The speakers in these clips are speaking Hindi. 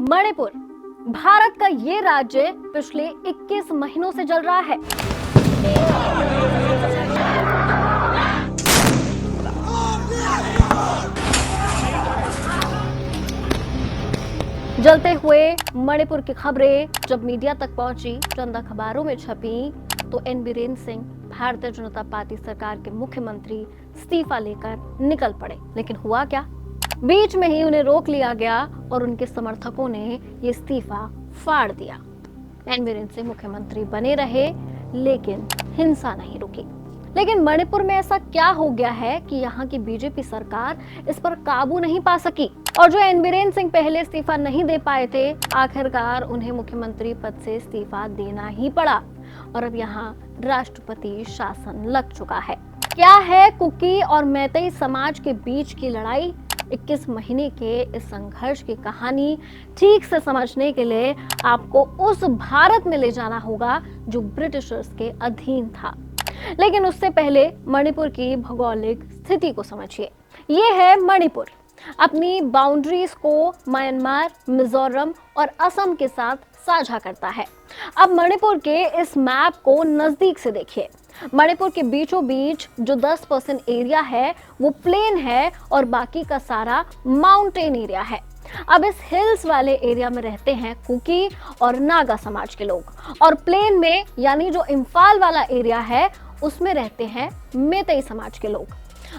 मणिपुर भारत का ये राज्य पिछले 21 महीनों से जल रहा है। जलते हुए मणिपुर की खबरें जब मीडिया तक पहुंची, चंद अखबारों में छपी, तो एन बीरेन सिंह भारतीय जनता पार्टी सरकार के मुख्यमंत्री इस्तीफा लेकर निकल पड़े। लेकिन हुआ क्या? बीच में ही उन्हें रोक लिया गया और उनके समर्थकों ने ये इस्तीफा फाड़ दिया। एन बीरेन सिंह मुख्यमंत्री बने रहे, लेकिन हिंसा नहीं रुकी। लेकिन मणिपुर में ऐसा क्या हो गया है कि यहाँ की बीजेपी सरकार इस पर काबू नहीं पा सकी? और जो एन बीरेन सिंह पहले इस्तीफा नहीं दे पाए थे, आखिरकार उन्हें मुख्यमंत्री पद से इस्तीफा देना ही पड़ा और अब यहाँ राष्ट्रपति शासन लग चुका है। क्या है कुकी और मैतेई समाज के बीच की लड़ाई? 21 महीने के इस संघर्ष की कहानी ठीक से समझने के लिए आपको उस भारत में ले जाना होगा जो ब्रिटिशर्स के अधीन था। लेकिन उससे पहले मणिपुर की भौगोलिक स्थिति को समझिए। ये है मणिपुर। अपनी बाउंड्रीज को म्यांमार, मिजोरम और असम के साथ साझा करता है। अब मणिपुर के इस मैप को नजदीक से देखिए। मणिपुर के बीचों बीच जो 10% एरिया है वो प्लेन है और बाकी का सारा माउंटेन एरिया है। अब इस हिल्स वाले एरिया में रहते हैं कुकी और नागा समाज के लोग, और प्लेन में यानी जो इम्फाल वाला एरिया है उसमें रहते हैं मैतेई समाज के लोग।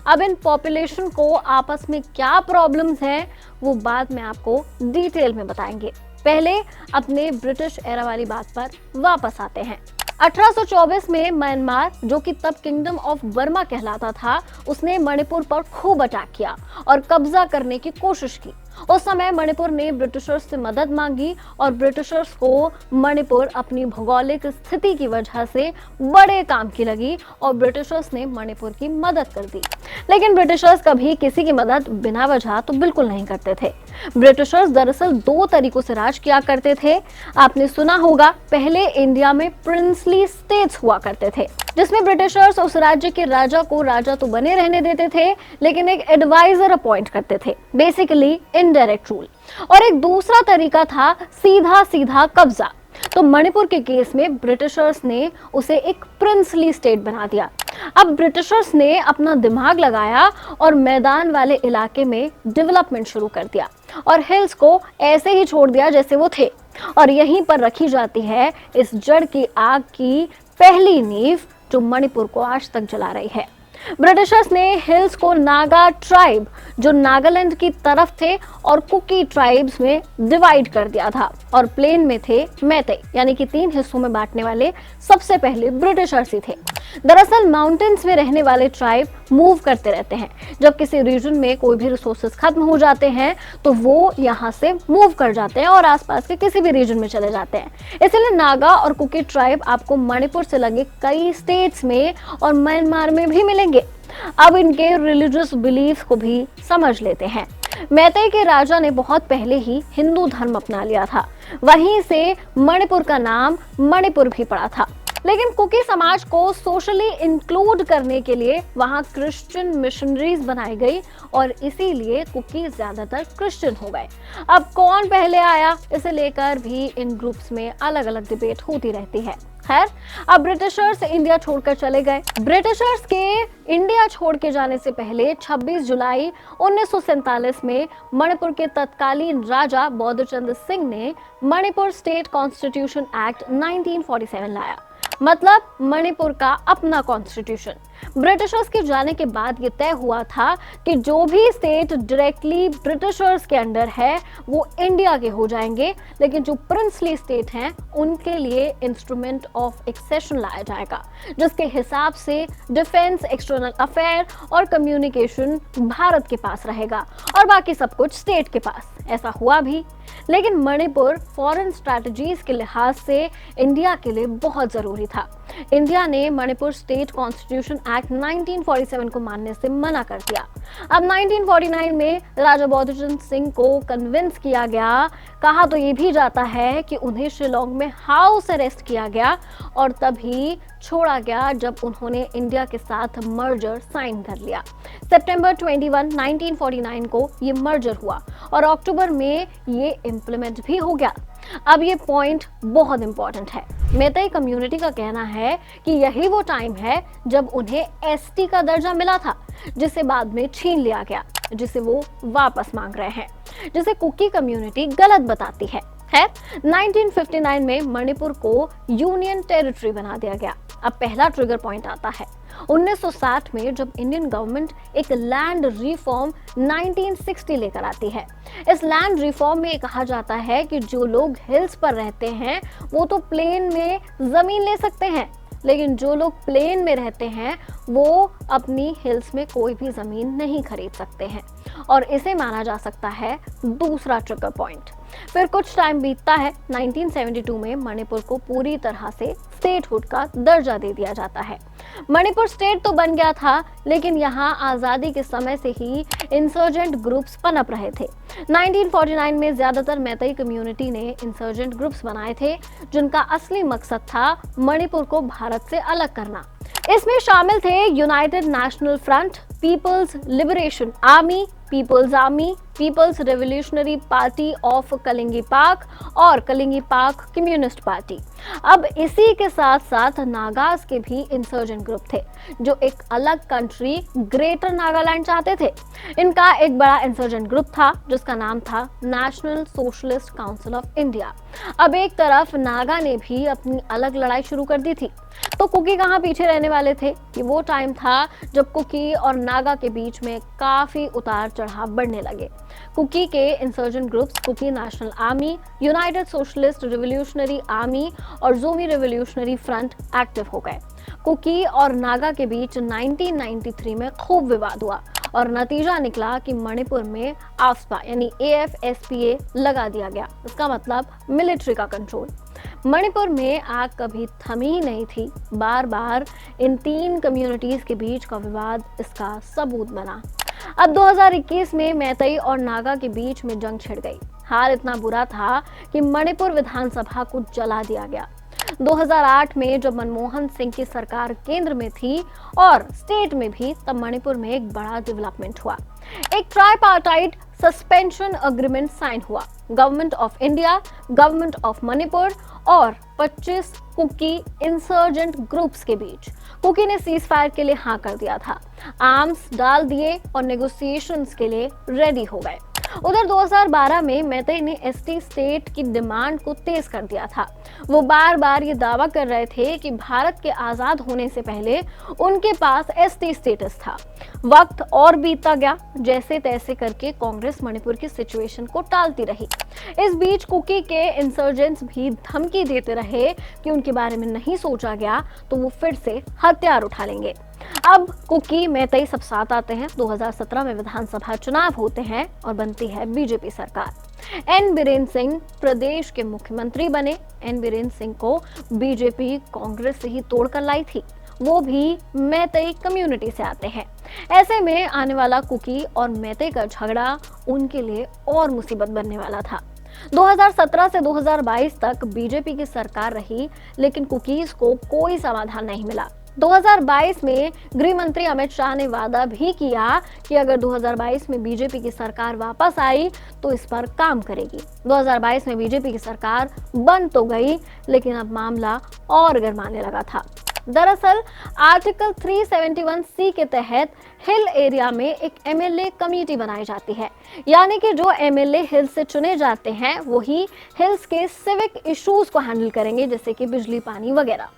अब इन पॉपुलेशन को आपस में क्या प्रॉब्लम्स हैं वो बाद में आपको डिटेल में बताएंगे। पहले अपने ब्रिटिश एरा वाली बात पर वापस आते हैं। 1824 में म्यांमार, जो कि तब किंगडम ऑफ बर्मा कहलाता था, उसने मणिपुर पर खूब अटैक किया और कब्जा करने की कोशिश की। उस समय मणिपुर ने ब्रिटिशर्स से मदद मांगी और ब्रिटिशर्स को मणिपुर अपनी भौगोलिक स्थिति की वजह से बड़े काम की लगी और ब्रिटिशर्स ने मणिपुर की मदद कर दी। लेकिन ब्रिटिशर्स कभी किसी की मदद बिना वजह तो बिल्कुल नहीं करते थे। ब्रिटिशर्स दरअसल 2 तरीकों से राज किया करते थे। आपने सुना होगा, पहले इंडिया में प्रिंसली स्टेट्स हुआ करते थे, जिसमें ब्रिटिशर्स उस राज्य के राजा को राजा तो बने रहने देते थे, लेकिन एक एडवाइजर अपॉइंट करते थे, बेसिकली इनडायरेक्ट रूल। और एक दूसरा तरीका था सीधा सीधा कब्जा। तो मणिपुर के केस में ब्रिटिशर्स ने उसे एक प्रिंसली स्टेट बना दिया। अब ब्रिटिशर्स ने अपना दिमाग लगाया और मैदान वाले इलाके में डेवलपमेंट शुरू कर दिया और हिल्स को ऐसे ही छोड़ दिया जैसे वो थे। और यहीं पर रखी जाती है इस जड़ की आग की पहली नींव जो मणिपुर को आज तक जला रही है। ब्रिटिशर्स ने हिल्स को नागा ट्राइब, जो नागालैंड की तरफ थे, और कुकी ट्राइब्स में डिवाइड कर दिया था, और प्लेन में थे मैतेई, यानी कि 3 हिस्सों में बांटने वाले सबसे पहले ब्रिटिशर्स ही थे। दरअसल माउंटेन्स में रहने वाले ट्राइब मूव करते रहते हैं। जब किसी रीजन में कोई भी रिसोर्सेज खत्म हो जाते हैं तो वो यहाँ से मूव कर जाते हैं और आसपास के किसी भी रीजन में चले जाते हैं। इसलिए नागा और कुकी ट्राइब आपको मणिपुर से लगे कई स्टेट्स में और म्यांमार में भी मिलेंगे। अब इनके रिलीजियस बिलीफ को भी समझ लेते हैं। मैतेई के राजा ने बहुत पहले ही हिंदू धर्म अपना लिया था, वहीं से मणिपुर का नाम मणिपुर भी पड़ा था। लेकिन कुकी समाज को सोशली इंक्लूड करने के लिए वहां क्रिश्चियन मिशनरीज बनाई गई और इसीलिए कुकी ज्यादातर क्रिश्चियन हो गए। अब कौन पहले आया, इसे लेकर भी इन ग्रुप्स में अलग अलग डिबेट होती रहती है। खैर, अब ब्रिटिशर्स इंडिया छोड़कर चले गए। ब्रिटिशर्स के इंडिया छोड़ के जाने से पहले 26 जुलाई 1947 में मणिपुर के तत्कालीन राजा बौद्धचंद्र सिंह ने मणिपुर स्टेट कॉन्स्टिट्यूशन एक्ट 1947 लाया, मतलब मणिपुर का अपना कॉन्स्टिट्यूशन। ब्रिटिशर्स के जाने के बाद ये तय हुआ था कि जो भी स्टेट डायरेक्टली ब्रिटिशर्स के अंडर है वो इंडिया के हो जाएंगे, लेकिन जो प्रिंसली स्टेट हैं उनके लिए इंस्ट्रूमेंट ऑफ एक्सेशन लाया जाएगा, जिसके हिसाब से डिफेंस, एक्सटर्नल अफेयर और कम्युनिकेशन भारत के पास रहेगा और बाकी सब कुछ स्टेट के पास। ऐसा हुआ भी, लेकिन मणिपुर फॉरेन स्ट्रैटेजीज के लिहाज से इंडिया के लिए बहुत जरूरी था। इंडिया ने मणिपुर स्टेट कॉन्स्टिट्यूशन एक्ट 1947 को मानने से मना कर दिया। अब 1949 में राजा बौद्धचंद सिंह को कन्विंस किया गया। कहा तो ये भी जाता है कि उन्हें शिलोंग में हाउस अरेस्ट किया गया और तभी छोड़ा गया जब उन्होंने इंडिया के साथ मर्जर साइन कर लिया। सितंबर 21, 1949 को ये मर्जर हुआ और अक्टूबर में ये इम्प्लीमेंट भी हो गया। अब ये पॉइंट बहुत इंपॉर्टेंट है। मैतेई कम्युनिटी का कहना है कि यही वो टाइम है जब उन्हें एसटी का दर्जा मिला था, जिसे बाद में छीन लिया गया, जिसे वो वापस मांग रहे हैं, जिसे कुकी कम्युनिटी गलत बताती है। 1959 में मणिपुर को यूनियन टेरिटरी बना दिया गया। अब पहला ट्रिगर पॉइंट आता है 1960 में, जब इंडियन गवर्नमेंट एक लैंड रिफॉर्म 1960 लेकर आती है। इस लैंड रिफॉर्म में कहा जाता है कि जो लोग हिल्स पर रहते हैं वो तो प्लेन में जमीन ले सकते हैं, लेकिन जो लोग प्लेन में रहते हैं वो अपनी हिल्स में कोई भी जमीन नहीं खरीद सकते हैं, और इसे माना जा सकता है दूसरा ट्रिगर पॉइंट। फिर कुछ टाइम बीतता है। 1972 में मणिपुर को पूरी तरह से स्टेटहुड का दर्जा दे दिया जाता है। मणिपुर स्टेट तो बन गया था, लेकिन यहाँ आज़ादी के समय से ही इंसर्जेंट ग्रुप्स पनप रहे थे। 1949 में ज्यादातर मैतेई कम्युनिटी ने इंसर्जेंट ग्रुप्स बनाए थे, जिनका असली मकसद था मणिपुर को भारत से अलग करना। इसमें शामिल थे United National Front, People's Liberation Army, People's Army, People's Revolutionary Party of Kangleipak और कलिंगी पाक कम्युनिस्ट पार्टी। अब इसी के साथ साथ नागास के भी इंसर्जेंट ग्रुप थे, जो एक अलग कंट्री ग्रेटर नागालैंड चाहते थे। इनका एक बड़ा इंसर्जेंट ग्रुप था जिसका नाम था national socialist council of India. अब एक तरफ नागा ने भी अपनी अलग लड़ाई शुरू कर दी थी, तो कुकी कहाँ पीछे रहने वाले थे कि वो टाइम था जब कुकी और नागा के बीच में काफी उतार चढ़ाव बढ़ने लगे। कुकी के insurgent groups Kuki National Army, United Socialist Revolutionary Army और जोमी रिवोल्यूशनरी फ्रंट एक्टिव हो गए। कुकी और नागा के बीच 1993 में खूब विवाद हुआ और नतीजा निकला कि मणिपुर में आफ्सपा यानी AFSPA लगा दिया गया। इसका मतलब मिलिट्री का कंट्रोल। मणिपुर में आग कभी थमी ही नहीं थी। बार बार इन तीन कम्युनिटीज के बीच का विवाद इसका सबूत बना। अब 2021 में मैतेई और नागा के बीच में जंग छिड़ गई। हाल इतना बुरा था कि मणिपुर विधानसभा को जला दिया गया। 2008 में जब मनमोहन सिंह की सरकार केंद्र में थी और स्टेट में भी, तब मणिपुर में एक बड़ा डेवलपमेंट हुआ। एक ट्राइपार्टाइट सस्पेंशन एग्रीमेंट साइन हुआ government of India, government of Manipur और 25 कुकी इंसर्जेंट ग्रुप्स के बीच। कुकी ने सीज फायर के लिए हाँ कर दिया था, आर्म्स डाल दिए और नेगोशिएशंस के लिए रेडी हो गए। उधर 2012 में मैतेई ने एसटी स्टेट की डिमांड को तेज कर दिया था। वो बार बार ये दावा कर रहे थे कि भारत के आजाद होने से पहले उनके पास एसटी स्टेटस था। वक्त और बीतता गया, जैसे तैसे करके कांग्रेस मणिपुर की सिचुएशन को टालती रही। इस बीच कुकी के इंसर्जेंट्स भी धमकी देते रहे कि उनके बारे में नहीं सोचा गया तो वो फिर से हथियार उठा लेंगे। अब कुकी मैतेई सब साथ आते हैं। 2017 में विधानसभा चुनाव होते हैं और बनती है बीजेपी सरकार। एन बीरेन सिंह प्रदेश के मुख्यमंत्री बने। एन बीरेन सिंह को बीजेपी कांग्रेस से ही तोड़कर लाई थी, वो भी मैतेई कम्युनिटी से आते हैं। ऐसे में आने वाला कुकी और मैतेई का झगड़ा उनके लिए और मुसीबत बनने वाला था। 2017 से 2022 तक बीजेपी की सरकार रही, लेकिन कुकीज को कोई समाधान नहीं मिला। 2022 में गृह मंत्री अमित शाह ने वादा भी किया कि अगर 2022 में बीजेपी की सरकार वापस आई तो इस पर काम करेगी। 2022 में बीजेपी की सरकार बन तो गई, लेकिन अब मामला और गरमाने लगा था। दरअसल आर्टिकल 371C के तहत हिल एरिया में एक MLA कमेटी बनाई जाती है, यानी कि जो MLA हिल्स से चुने जाते हैं वही हिल्स के सिविक इश्यूज को हैंडल करेंगे, जैसे कि बिजली, पानी वगैरह।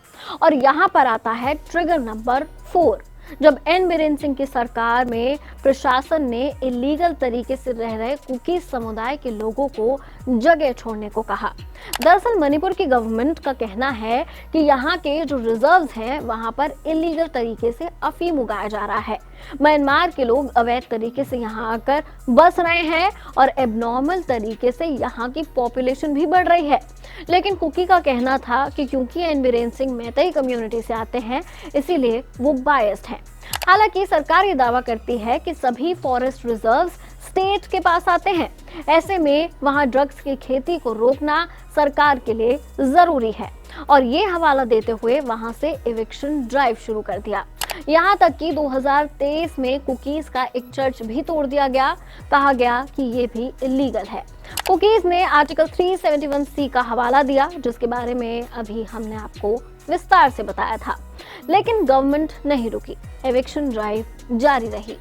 और यहाँ पर आता है ट्रिगर नंबर 4, जब एन बीरेन सिंह की सरकार में प्रशासन ने इलीगल तरीके से रह रहे कुकी समुदाय के लोगों को जगह छोड़ने को कहा। दरअसल मणिपुर की गवर्नमेंट का कहना है कि यहाँ के जो रिजर्व्स हैं वहाँ पर इलीगल तरीके से अफीम उगाया जा रहा है। म्यांमार के लोग अवैध तरीके से यहाँ आकर बस रहे हैं और एबनॉर्मल तरीके से यहाँ की पॉपुलेशन भी बढ़ रही है। लेकिन कुकी का कहना था कि क्योंकि एन बीरेन सिंह मैतेई कम्युनिटी से आते हैं इसीलिए वो बायस्ड हैं। हालांकि सरकार ये दावा करती है कि सभी फॉरेस्ट रिजर्व्स स्टेट के पास आते हैं, ऐसे में वहां ड्रग्स की खेती को रोकना सरकार के लिए जरूरी है और ये हवाला देते हुए वहां से एविक्शन ड्राइव शुरू कर दिया। यहाँ तक कि 2023 में कुकीज का एक चर्च भी तोड़ दिया गया, कहा गया कि ये भी इलीगल है। कुकीज ने आर्टिकल 371C का हवाला दिया जिसके बारे में अभी हमने आपको विस्तार से बताया था, लेकिन गवर्नमेंट नहीं रुकी, एविक्शन ड्राइव जारी रही।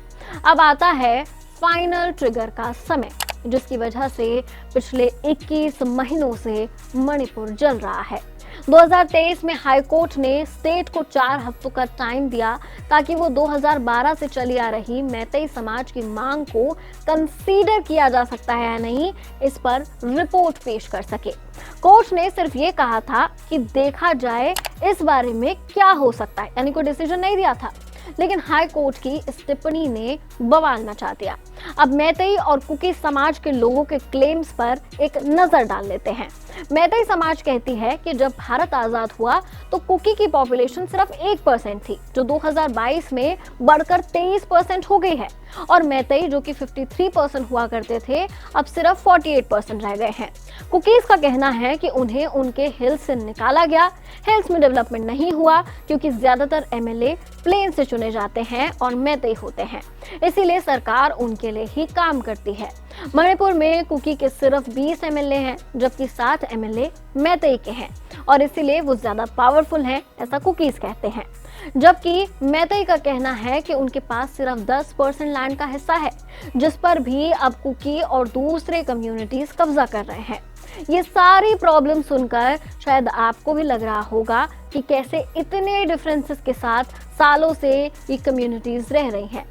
अब आता है फाइनल ट्रिगर का समय, जिसकी वजह से पिछले 21 महीनों से मणिपुर जल रहा है। 2023 में हाई कोर्ट ने स्टेट को 4 हफ्तों का टाइम दिया ताकि वो 2012 से चली आ रही मैतेई समाज की मांग को कंसीडर किया जा सकता है या नहीं, इस पर रिपोर्ट पेश कर सके। कोर्ट ने सिर्फ ये कहा था कि देखा जाए इस बारे में क्या हो सकता है, यानी कोई डिसीजन नहीं दिया था। लेकिन हाई कोर्ट की इस टिप्पणी ने बवाल मचा दिया। अब मैतेई और कुकी समाज के लोगों के क्लेम्स पर एक नजर डाल लेते हैं। मैतेई समाज कहती है कि जब भारत आजाद हुआ तो कुकी की पॉपुलेशन सिर्फ 1% थी, जो 2022 में बढ़कर 23% हो गई है, और मैतेई जो कि 53% हुआ करते थे अब सिर्फ 48% रह गए हैं। कुकीज का कहना है कि उन्हें उनके हिल्स से निकाला गया, हिल्स में डेवलपमेंट नहीं हुआ क्योंकि ज्यादातर एमएलए प्लेन से चुने जाते हैं और मैतेई होते हैं, इसीलिए सरकार उनके लिए ही काम करती है। मणिपुर में कुकी के सिर्फ 20 एमएलए हैं जबकि 7 एमएलए मैतेई के हैं और इसीलिए वो ज्यादा पावरफुल हैं, ऐसा कुकीज कहते हैं। जबकि मैतेई का कहना है कि उनके पास सिर्फ 10% लैंड का हिस्सा है, जिस पर भी अब कुकी और दूसरे कम्युनिटीज कब्जा कर रहे हैं। ये सारी प्रॉब्लम सुनकर शायद आपको भी लग रहा होगा कि कैसे इतने डिफरेंसेस के साथ सालों से ये कम्युनिटीज रह रही हैं।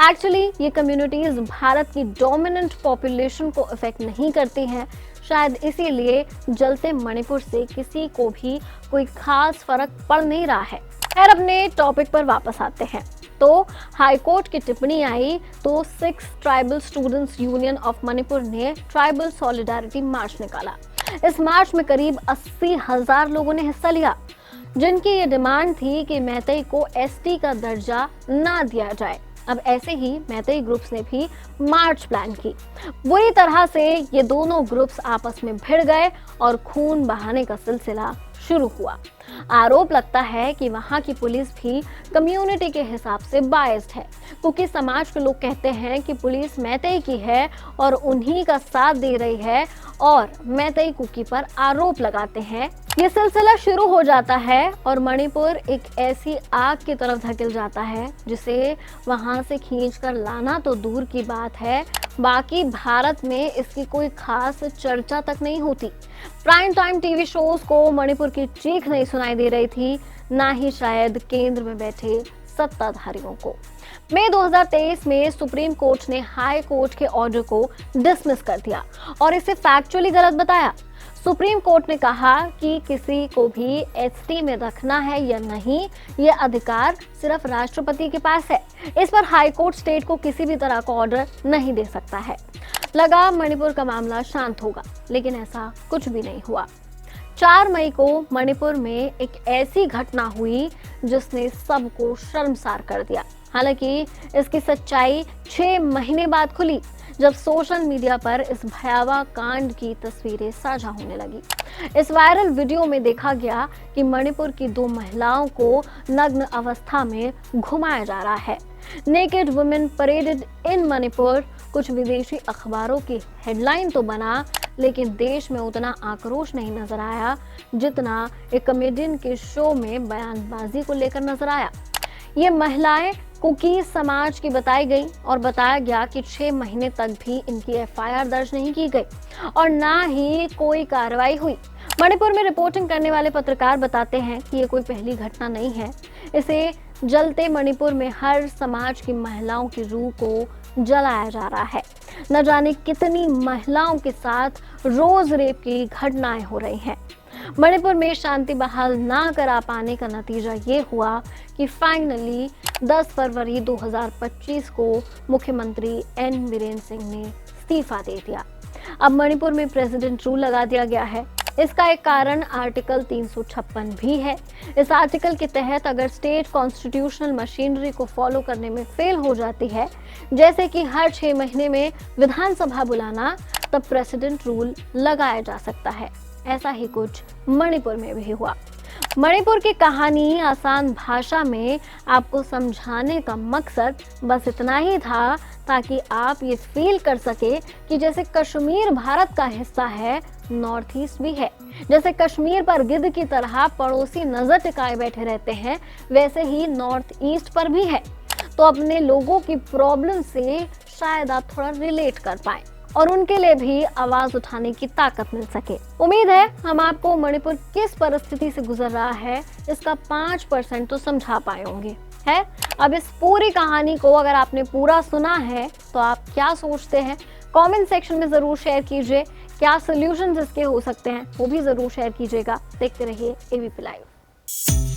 एक्चुअली ये कम्युनिटीज भारत की डोमिनेंट पॉपुलेशन को इफेक्ट नहीं करती हैं, शायद इसीलिए जलते मणिपुर से किसी को भी कोई खास फर्क पड़ नहीं रहा है। खैर अपने टॉपिक पर वापस आते हैं तो हाई कोर्ट की टिप्पणी आई तो 6 tribal students union of Manipur ने ट्राइबल सॉलिडारिटी मार्च निकाला। इस मार्च में करीब 80,000 लोगों ने हिस्सा लिया, जिनकी ये डिमांड थी कि मैतेई को एसटी का दर्जा ना दिया जाए। अब ऐसे ही मैतेई ग्रुप्स ने भी मार्च प्लान की। बुरी तरह से ये दोनों ग्रुप्स आपस में भिड़ गए और खून बहाने का सिलसिला शुरू हुआ। आरोप लगता है कि वहां की पुलिस भी कम्युनिटी के हिसाब से बायस्ड है, क्योंकि समाज के लोग कहते हैं कि पुलिस मैतेई की है और उन्हीं का साथ दे रही है और मैतेई कुकी पर आरोप लगाते हैं। ये सिलसिला शुरू हो जाता है और मणिपुर एक ऐसी आग की तरफ धकेल जाता है जिसे वहां से खींचकर लाना तो दूर की बात है, बाकी भारत में इसकी कोई खास चर्चा तक नहीं होती। प्राइम टाइम टीवी शोज को मणिपुर की चीख नहीं सुनाई दे रही थी, ना ही शायद केंद्र में बैठे सत्ताधारियों को। मई 2023 में सुप्रीम कोर्ट ने हाई कोर्ट के ऑर्डर को डिसमिस कर दिया और इसे फैक्चुअली गलत बताया। सुप्रीम कोर्ट ने कहा कि किसी को भी एसटी में रखना है या नहीं, ये अधिकार सिर्फ राष्ट्रपति के पास है। इस पर हाई कोर्ट स्टेट को किसी भी तरह का ऑर्डर नहीं दे सकता है। लगा मणिपुर का मामला शांत होगा, लेकिन ऐसा कुछ भी नहीं हुआ। 4 मई को मणिपुर में एक ऐसी घटना हुई जिसने सबको शर्मसार कर दिया। हालांकि इसकी सच्चाई 6 महीने बाद खुली, जब सोशल मीडिया पर इस भयावह कांड की तस्वीरें साझा होने लगी। इस वायरल वीडियो में देखा गया कि मणिपुर की 2 महिलाओं को नग्न अवस्था में घुमाया जा रहा है। नेकेड वुमेन परेडेड इन मणिपुर कुछ विदेशी अखबारों की हेडलाइन तो बना, लेकिन देश में उतना आक्रोश नहीं नजर आया जितना एक कॉमेडियन के शो में बयानबाजी को लेकर नजर आया। ये महिलाएं कुकी समाज की बताई गई और बताया गया कि 6 महीने तक भी इनकी एफआईआर दर्ज नहीं की गई और ना ही कोई कार्रवाई हुई। मणिपुर में रिपोर्टिंग करने वाले पत्रकार बताते हैं कि ये कोई पहली घटना नहीं है। इसे जलते मणिपुर में हर समाज की महिलाओं की रूह को जलाया जा रहा है। न जाने कितनी महिलाओं के साथ रोज रेप की घटनाएं हो रही हैं। मणिपुर में शांति बहाल ना करा पाने का नतीजा ये हुआ कि फाइनली 10 फरवरी 2025 को मुख्यमंत्री एन बीरेन सिंह ने इस्तीफा दे दिया। अब मणिपुर में प्रेसिडेंट रूल लगा दिया गया है। इसका एक कारण आर्टिकल 356 भी है। इस आर्टिकल के तहत अगर स्टेट कॉन्स्टिट्यूशनल मशीनरी को फॉलो करने में फेल हो जाती है, जैसे कि हर 6 महीने में विधानसभा बुलाना, तब प्रेसिडेंट रूल लगाया जा सकता है। ऐसा ही कुछ मणिपुर में भी हुआ। मणिपुर की कहानी आसान भाषा में आपको समझाने का मकसद बस इतना ही था, ताकि आप ये फील कर सके कि जैसे कश्मीर भारत का हिस्सा है, नॉर्थ ईस्ट भी है। जैसे कश्मीर पर गिद्ध की तरह पड़ोसी नजर टिकाए बैठे रहते हैं, वैसे ही नॉर्थ ईस्ट पर भी है। तो अपने लोगों की प्रॉब्लम से शायद आप थोड़ा रिलेट कर पाए और उनके लिए भी आवाज उठाने की ताकत मिल सके। उम्मीद है हम आपको मणिपुर किस परिस्थिति से गुजर रहा है इसका 5% तो समझा पाए होंगे। है अब इस पूरी कहानी को अगर आपने पूरा सुना है तो आप क्या सोचते हैं, कमेंट सेक्शन में जरूर शेयर कीजिए। क्या सॉल्यूशंस इसके हो सकते हैं वो भी जरूर शेयर कीजिएगा। देखते रहिए एबीपी लाइव।